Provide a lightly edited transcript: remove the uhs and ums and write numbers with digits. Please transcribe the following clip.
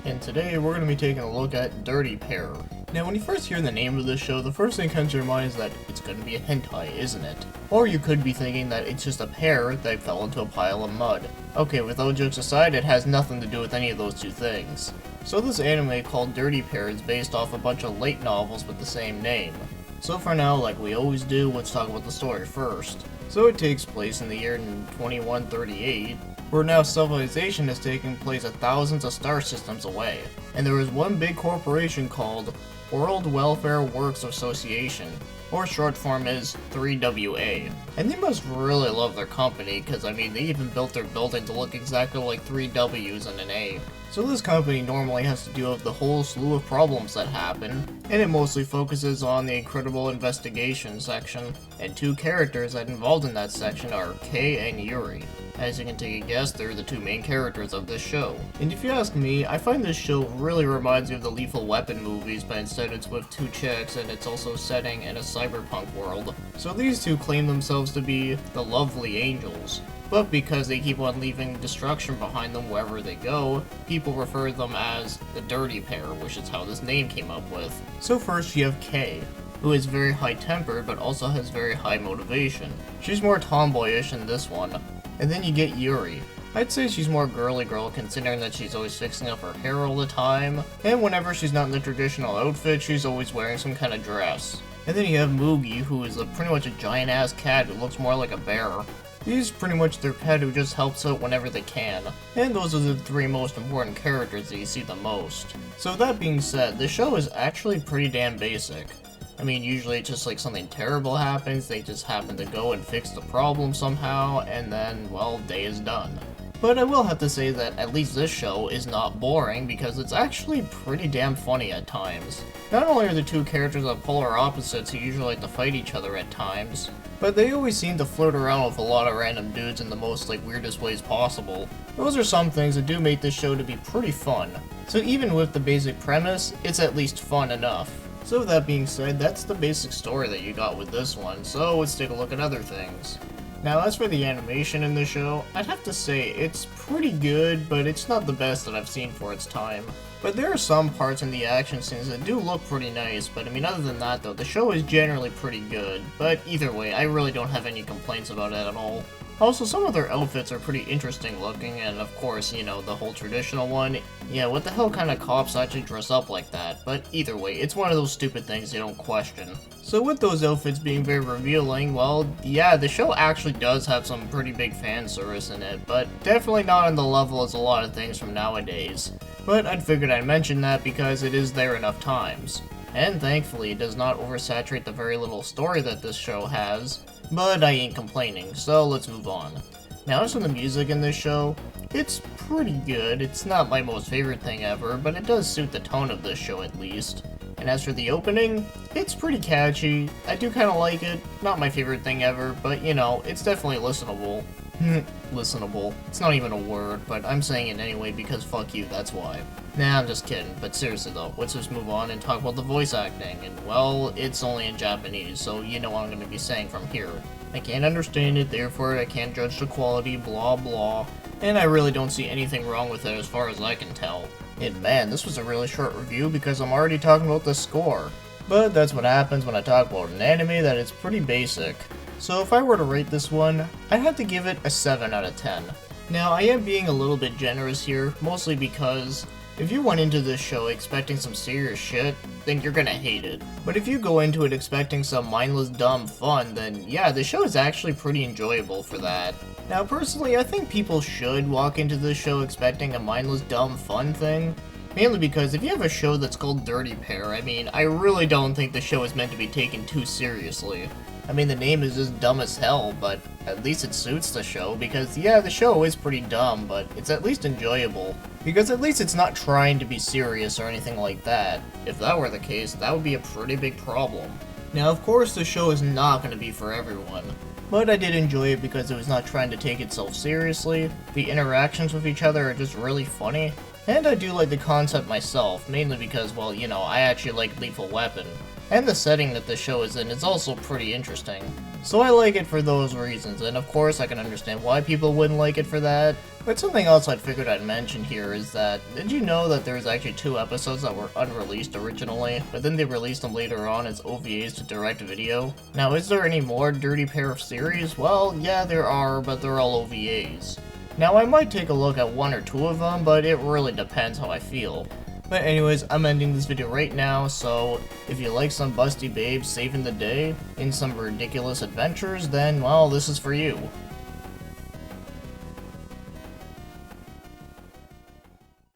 And today we're going to be taking a look at Dirty Pair. Now when you first hear the name of this show, the first thing that comes to your mind is that it's going to be a hentai, isn't it? Or you could be thinking that it's just a pair that fell into a pile of mud. Okay, with all jokes aside, it has nothing to do with any of those two things. So this anime called Dirty Pair is based off a bunch of light novels with the same name. So for now, like we always do, let's talk about the story first. So it takes place in the year 2138, where now civilization is taking place at thousands of star systems away. And there is one big corporation called World Welfare Works Association, or short form is 3WA. And they must really love their company, because I mean they even built their building to look exactly like 3 W's and an A. So this company normally has to deal with the whole slew of problems that happen, and it mostly focuses on the Incredible Investigation section, and two characters that involved in that section are Kei and Yuri. As you can take a guess, they're the two main characters of this show. And if you ask me, I find this show really reminds me of the Lethal Weapon movies, but instead it's with two chicks and it's also setting in a cyberpunk world. So these two claim themselves to be the Lovely Angels. But because they keep on leaving destruction behind them wherever they go, people refer to them as the Dirty Pair, which is how this name came up with. So first you have Kei, who is very high-tempered but also has very high motivation. She's more tomboyish in this one. And then you get Yuri. I'd say she's more girly girl considering that she's always fixing up her hair all the time, and whenever she's not in the traditional outfit, she's always wearing some kind of dress. And then you have Mugi, who is pretty much a giant ass cat who looks more like a bear. He's pretty much their pet who just helps out whenever they can, and those are the three most important characters that you see the most. So that being said, the show is actually pretty damn basic. I mean, usually it's just like something terrible happens, they just happen to go and fix the problem somehow, and then, well, day is done. But I will have to say that at least this show is not boring, because it's actually pretty damn funny at times. Not only are the two characters of polar opposites who usually like to fight each other at times, but they always seem to flirt around with a lot of random dudes in the most weirdest ways possible. Those are some things that do make this show to be pretty fun. So even with the basic premise, it's at least fun enough. So with that being said, that's the basic story that you got with this one, so let's take a look at other things. Now as for the animation in the show, I'd have to say it's pretty good, but it's not the best that I've seen for its time. But there are some parts in the action scenes that do look pretty nice, but I mean other than that though, the show is generally pretty good. But either way, I really don't have any complaints about it at all. Also, some of their outfits are pretty interesting looking, and of course, you know, the whole traditional one. Yeah, what the hell kind of cops actually dress up like that? But either way, it's one of those stupid things you don't question. So with those outfits being very revealing, well, yeah, the show actually does have some pretty big fan service in it, but definitely not on the level as a lot of things from nowadays. But I figured I'd mention that because it is there enough times. And thankfully, it does not oversaturate the very little story that this show has. But I ain't complaining, so let's move on. Now as for the music in this show, it's pretty good. It's not my most favorite thing ever, but it does suit the tone of this show at least. And as for the opening, it's pretty catchy. I do kind of like it. Not my favorite thing ever, but you know, it's definitely listenable. Listenable. It's not even a word, but I'm saying it anyway because fuck you, that's why. Nah, I'm just kidding, but seriously though, let's just move on and talk about the voice acting, and well, it's only in Japanese, so you know what I'm going to be saying from here. I can't understand it, therefore I can't judge the quality, blah blah, and I really don't see anything wrong with it as far as I can tell. And man, this was a really short review because I'm already talking about the score. But that's what happens when I talk about an anime that is pretty basic. So if I were to rate this one, I'd have to give it a 7 out of 10. Now I am being a little bit generous here, mostly because if you went into this show expecting some serious shit, then you're gonna hate it. But if you go into it expecting some mindless dumb fun, then yeah, the show is actually pretty enjoyable for that. Now personally, I think people should walk into this show expecting a mindless dumb fun thing. Mainly because if you have a show that's called Dirty Pair, I mean, I really don't think the show is meant to be taken too seriously. I mean, the name is just dumb as hell, but at least it suits the show, because yeah, the show is pretty dumb, but it's at least enjoyable. Because at least it's not trying to be serious or anything like that. If that were the case, that would be a pretty big problem. Now, of course, the show is not going to be for everyone. But I did enjoy it because it was not trying to take itself seriously, the interactions with each other are just really funny, and I do like the concept myself, mainly because, well, you know, I actually like Lethal Weapon. And the setting that the show is in is also pretty interesting. So I like it for those reasons, and of course I can understand why people wouldn't like it for that. But something else I figured I'd mention here is that, did you know that there's actually 2 episodes that were unreleased originally, but then they released them later on as OVAs to direct video? Now, is there any more Dirty Pair series? Well, yeah, there are, but they're all OVAs. Now, I might take a look at 1 or 2 of them, but it really depends how I feel. But anyways, I'm ending this video right now, so if you like some busty babes saving the day in some ridiculous adventures, then, well, this is for you.